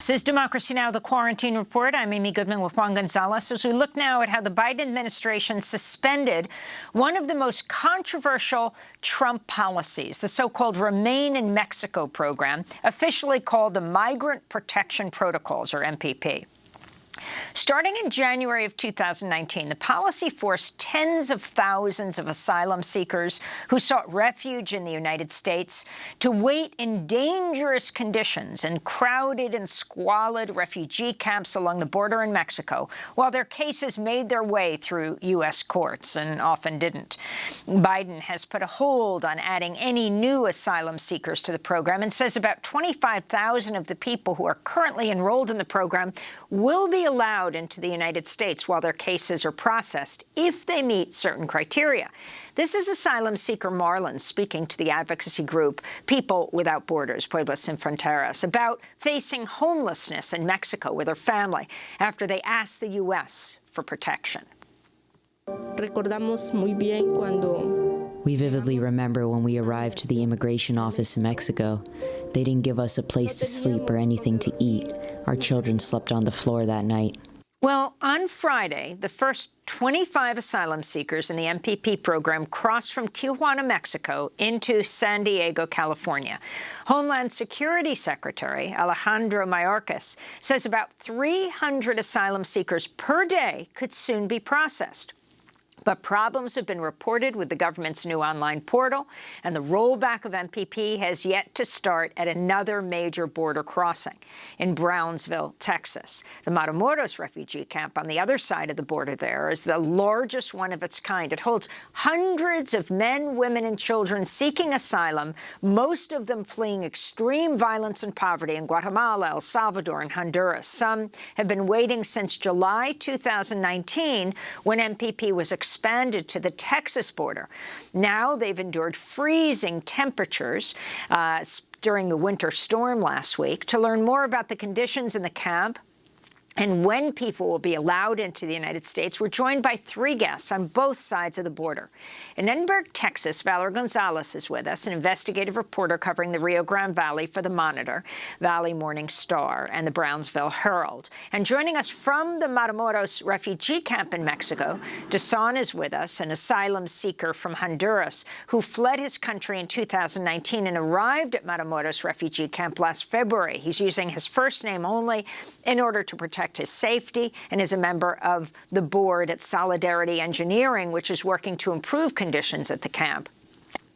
This is Democracy Now!, the Quarantine Report. I'm Amy Goodman with Juan Gonzalez. As we look now at how the Biden administration suspended one of the most controversial Trump policies, the so-called Remain in Mexico program, officially called the Migrant Protection Protocols, or MPP. Starting in January of 2019, the policy forced tens of thousands of asylum seekers who sought refuge in the United States to wait in dangerous conditions in crowded and squalid refugee camps along the border in Mexico, while their cases made their way through U.S. courts, and often didn't. Biden has put a hold on adding any new asylum seekers to the program and says about 25,000 of the people who are currently enrolled in the program will be allowed into the United States while their cases are processed if they meet certain criteria. This is asylum seeker Marlon speaking to the advocacy group People Without Borders, Pueblos Sin Fronteras, about facing homelessness in Mexico with her family after they asked the U.S. for protection. We vividly remember when we arrived to the immigration office in Mexico. They didn't give us a place to sleep or anything to eat. Our children slept on the floor that night. Well, on Friday, the first 25 asylum seekers in the MPP program crossed from Tijuana, Mexico, into San Diego, California. Homeland Security Secretary Alejandro Mayorkas says about 300 asylum seekers per day could soon be processed. But problems have been reported with the government's new online portal, and the rollback of MPP has yet to start at another major border crossing in Brownsville, Texas. The Matamoros refugee camp on the other side of the border there is the largest one of its kind. It holds hundreds of men, women, and children seeking asylum, most of them fleeing extreme violence and poverty in Guatemala, El Salvador, and Honduras. Some have been waiting since July 2019, when MPP was expanded to the Texas border. Now they've endured freezing temperatures during the winter storm last week. To learn more about the conditions in the camp and when people will be allowed into the United States, we're joined by three guests on both sides of the border. In Edinburgh, Texas, Valerie Gonzalez is with us, an investigative reporter covering the Rio Grande Valley for the Monitor, Valley Morning Star, and the Brownsville Herald. And joining us from the Matamoros refugee camp in Mexico, Dison is with us, an asylum seeker from Honduras who fled his country in 2019 and arrived at Matamoros refugee camp last February. He's using his first name only in order to protect his safety, and is a member of the board at Solidarity Engineering, which is working to improve conditions at the camp.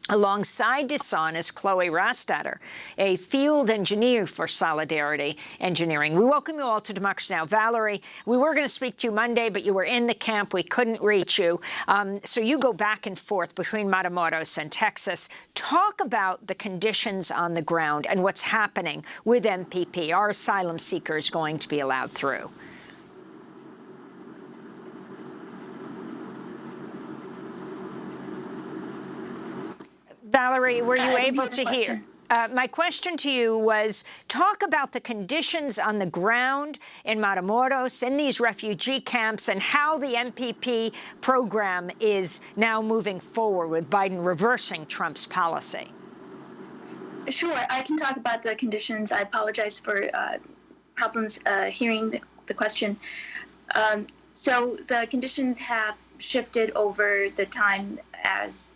Alongside Dison is Chloe Rastatter, a field engineer for Solidarity Engineering. We welcome you all to Democracy Now! Valerie, we were going to speak to you Monday, but you were in the camp. We couldn't reach you. So you go back and forth between Matamoros and Texas. Talk about the conditions on the ground and what's happening with MPP. Are asylum seekers going to be allowed through? Valerie, were you able to hear? My question to you was, talk about the conditions on the ground in Matamoros, in these refugee camps, and how the MPP program is now moving forward with Biden reversing Trump's policy. Sure, I can talk about the conditions. I apologize for problems hearing the question. So the conditions have shifted over the time as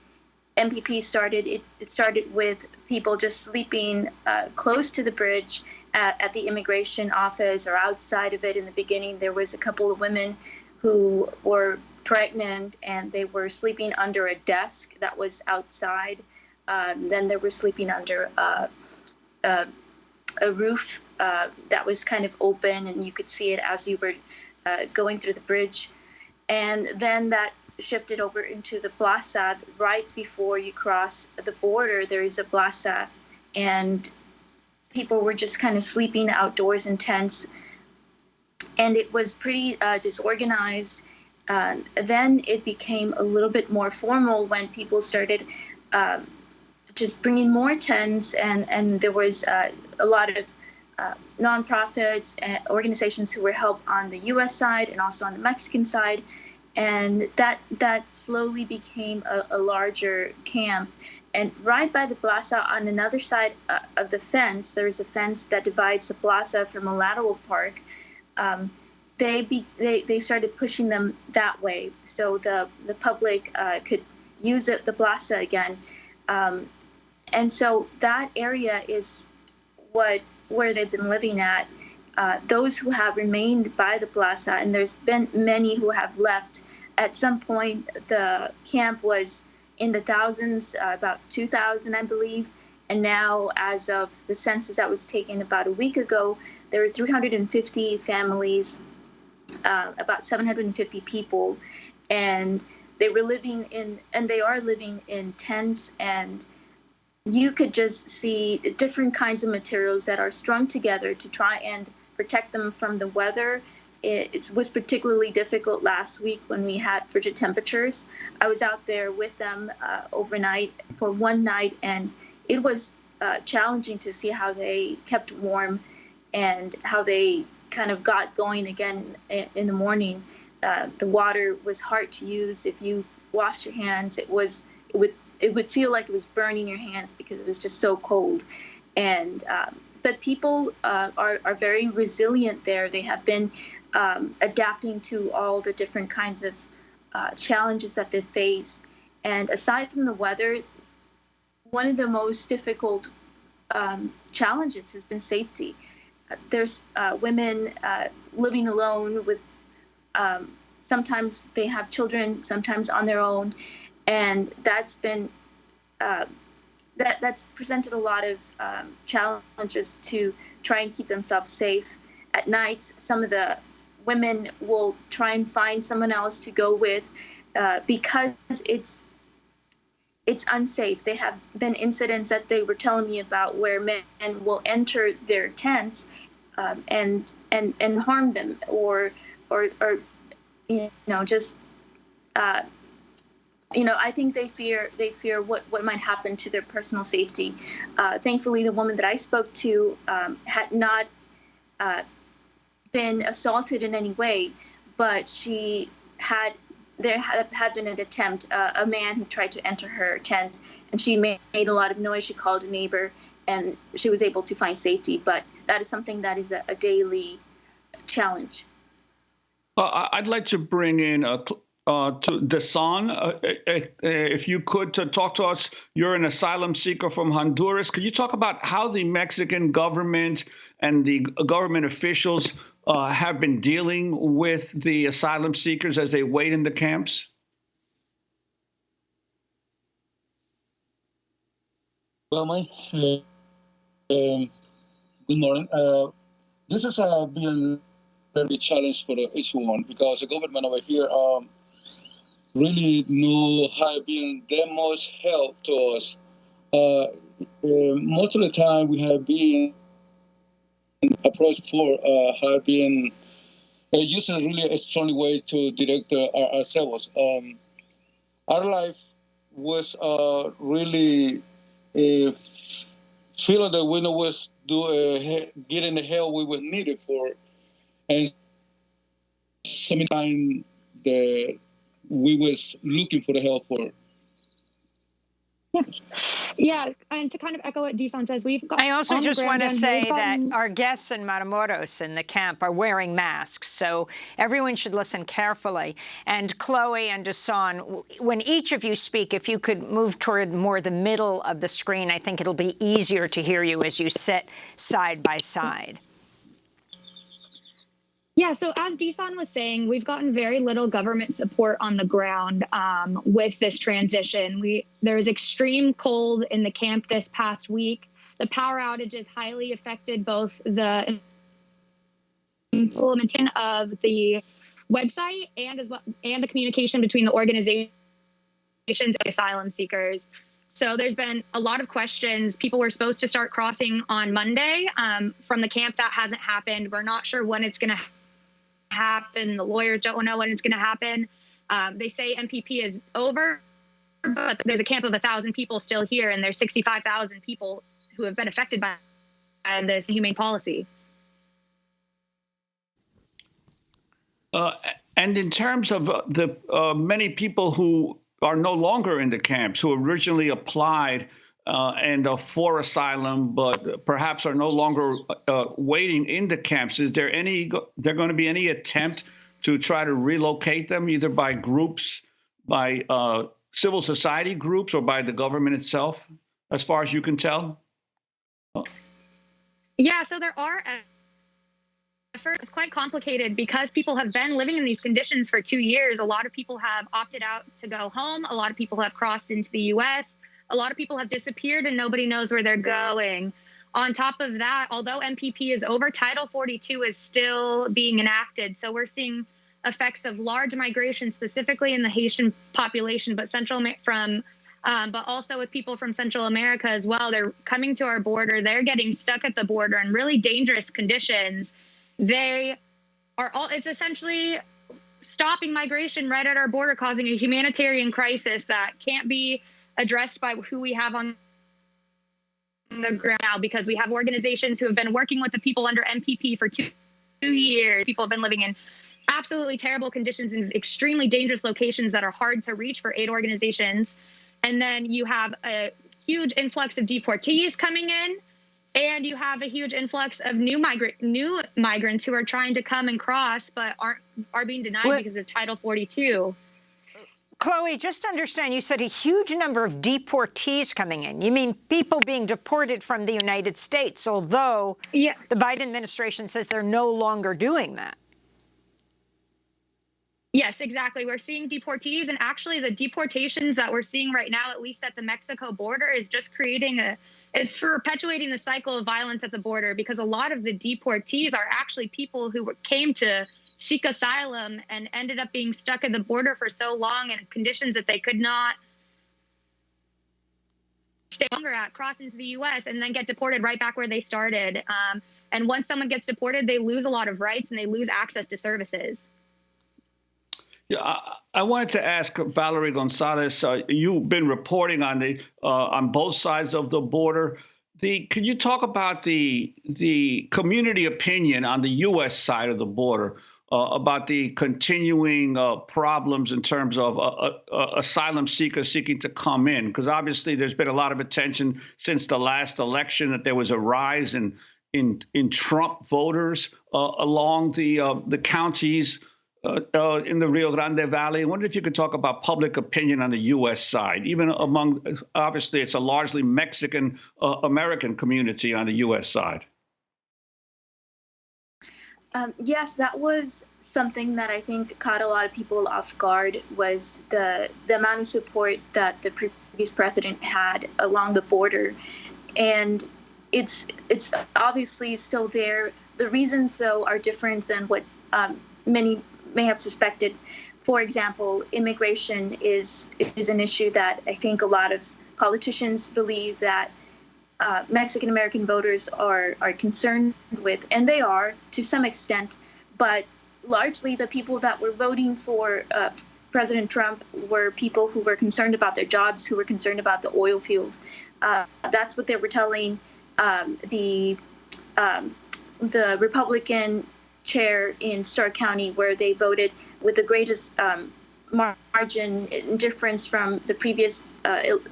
MPP started. It started with people just sleeping close to the bridge at the immigration office or outside of it. In the beginning, there was a couple of women who were pregnant and they were sleeping under a desk that was outside. Then they were sleeping under a roof that was kind of open, and you could see it as you were going through the bridge. And then that shifted over into the plaza. Right before you cross the border, there is a plaza, and people were just kind of sleeping outdoors in tents, and it was pretty disorganized. Then it became a little bit more formal when people started just bringing more tents, and there was a lot of nonprofits and organizations who were helped on the U.S. side and also on the Mexican side. And that slowly became a larger camp. And right by the plaza, on another side of the fence, there is a fence that divides the plaza from a lateral park. They started pushing them that way, so the public could use the plaza again. And so that area is where they've been living at. Those who have remained by the plaza, and there's been many who have left. At some point, the camp was in the thousands, about 2,000, I believe. And now, as of the census that was taken about a week ago, there were 350 families, about 750 people, and they were living in, and they are living in tents, and you could just see different kinds of materials that are strung together to try and protect them from the weather. It was particularly difficult last week when we had frigid temperatures. I was out there with them overnight for one night, and it was challenging to see how they kept warm and how they kind of got going again in the morning. The water was hard to use. If you wash your hands, it would feel like it was burning your hands because it was just so cold. And but people are very resilient there. They have been adapting to all the different kinds of challenges that they face. And aside from the weather, one of the most difficult challenges has been safety. There's women living alone with, sometimes they have children, sometimes on their own. And that's been, that's presented a lot of challenges to try and keep themselves safe. At night, some of the women will try and find someone else to go with because it's unsafe. There have been incidents that they were telling me about where men will enter their tents and harm them or just I think they fear what might happen to their personal safety. Thankfully, the woman that I spoke to had not been assaulted in any way, but there had been an attempt, a man who tried to enter her tent, and she made a lot of noise. She called a neighbor, and she was able to find safety. But that is something that is a daily challenge. I'd like to bring in to Dison, if you could, to talk to us. You're an asylum seeker from Honduras. Could you talk about how the Mexican government and the government officials have been dealing with the asylum seekers as they wait in the camps? Well, good morning. This has been a very challenge for each one because the government over here really have been the most help to us. Most of the time we have been approached for have been using really a strong way to direct ourselves. Our life was really feeling that we was getting the help we were needed for, and sometimes that we was looking for the help for. Yeah, and to kind of echo what Dison says, we've got. I also just want to say that our guests in Matamoros in the camp are wearing masks, so everyone should listen carefully. And Chloe and Dison, when each of you speak, if you could move toward more the middle of the screen, I think it'll be easier to hear you as you sit side by side. Yeah, so as Dison was saying, we've gotten very little government support on the ground with this transition. There was extreme cold in the camp this past week. The power outages highly affected both the implementation of the website and the communication between the organizations and asylum seekers. So there's been a lot of questions. People were supposed to start crossing on Monday from the camp. That hasn't happened. We're not sure when it's going to happen. The lawyers don't know when it's going to happen. They say MPP is over, but there's a camp of 1,000 people still here, and there's 65,000 people who have been affected by this inhumane policy. And in terms of the many people who are no longer in the camps, who originally applied and are for asylum, but perhaps are no longer waiting in the camps. Is there going to be any attempt to try to relocate them, either by groups, by civil society groups, or by the government itself, as far as you can tell? Yeah, so there are efforts. It's quite complicated because people have been living in these conditions for 2 years. A lot of people have opted out to go home. A lot of people have crossed into the U.S. A lot of people have disappeared and nobody knows where they're going. On top of that, although MPP is over, Title 42 is still being enacted. So we're seeing effects of large migration, specifically in the Haitian population, but but also with people from Central America as well. They're coming to our border. They're getting stuck at the border in really dangerous conditions. It's essentially stopping migration right at our border, causing a humanitarian crisis that can't be addressed by who we have on the ground now, because we have organizations who have been working with the people under MPP for 2 years. People have been living in absolutely terrible conditions in extremely dangerous locations that are hard to reach for aid organizations. And then you have a huge influx of deportees coming in, and you have a huge influx of new migrants who are trying to come and cross, but are being denied because of Title 42. Chloe, just to understand, you said a huge number of deportees coming in. You mean people being deported from the United States, although the Biden administration says they're no longer doing that. Yes, exactly. We're seeing deportees, and actually the deportations that we're seeing right now, at least at the Mexico border, is just it's perpetuating the cycle of violence at the border, because a lot of the deportees are actually people who came to seek asylum and ended up being stuck at the border for so long in conditions that they could not stay longer at, cross into the U.S., and then get deported right back where they started. And once someone gets deported, they lose a lot of rights and they lose access to services. Yeah, I wanted to ask Valerie Gonzalez. You've been reporting on both sides of the border. Could you talk about the community opinion on the U.S. side of the border about the continuing problems in terms of asylum seekers seeking to come in? Because obviously there's been a lot of attention since the last election that there was a rise in Trump voters along the counties in the Rio Grande Valley. I wonder if you could talk about public opinion on the U.S. side, even among, obviously, it's a largely Mexican American community on the U.S. side. Yes, that was something that I think caught a lot of people off guard, was the amount of support that the previous president had along the border. And it's obviously still there. The reasons, though, are different than what many may have suspected. For example, immigration is an issue that I think a lot of politicians believe that Mexican American voters are concerned with, and they are to some extent, but largely the people that were voting for President Trump were people who were concerned about their jobs, who were concerned about the oil field. That's what they were telling the Republican chair in Stark County, where they voted with the greatest margin difference from the previous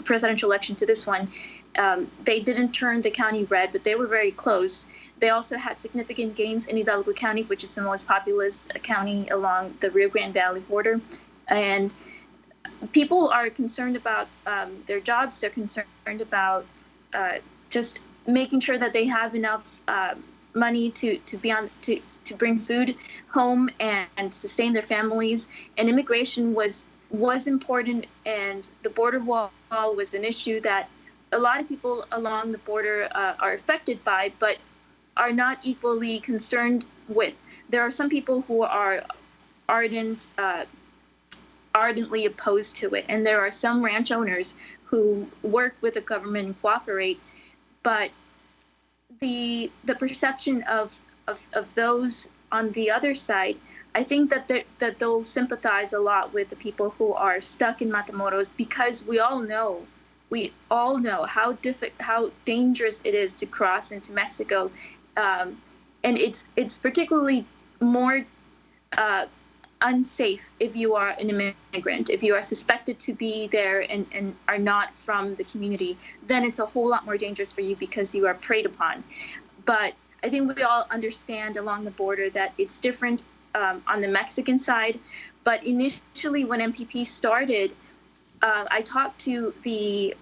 presidential election to this one. They didn't turn the county red, but they were very close. They also had significant gains in Hidalgo County, which is the most populous county along the Rio Grande Valley border. And people are concerned about their jobs. They're concerned about just making sure that they have enough money to bring food home and sustain their families. And immigration was important, and the border wall was an issue that a lot of people along the border are affected by, but are not equally concerned with. There are some people who are ardently opposed to it, and there are some ranch owners who work with the government and cooperate. But the perception of those on the other side, I think that they'll sympathize a lot with the people who are stuck in Matamoros, because we all know how dangerous it is to cross into Mexico, and it's particularly more unsafe if you are an immigrant. If you are suspected to be there and are not from the community, then it's a whole lot more dangerous for you because you are preyed upon. But I think we all understand along the border that it's different on the Mexican side. But initially, when MPP started, I talked to the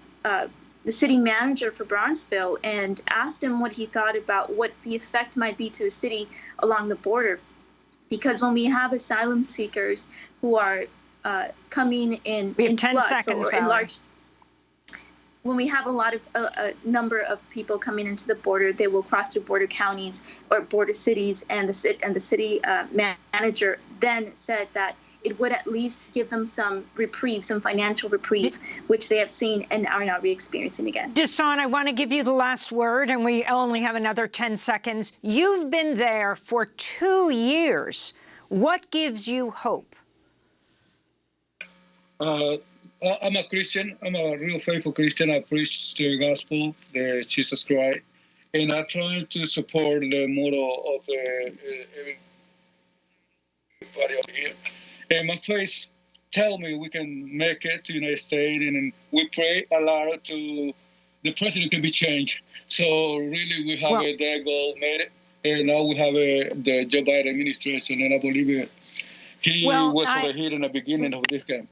city manager for Brownsville and asked him what he thought about what the effect might be to a city along the border. Because when we have asylum seekers who are coming in, we have in 10 floods seconds, or in Valerie. large, when we have a lot of a number of people coming into the border, they will cross through border counties or border cities, and the city manager then said that it would at least give them some reprieve, some financial reprieve, which they have seen and are now re-experiencing again. Dison, I want to give you the last word, and we only have another 10 seconds. You've been there for 2 years. What gives you hope? I'm a Christian. I'm a real faithful Christian. I preach the gospel, the Jesus Christ, and I try to support the motto of everybody over here. And my faith tell me we can make it to the United States, and we pray a lot to the president can be changed. So really, we have that goal made, and now we have the Joe Biden administration, and I believe he was over here in the beginning of this game.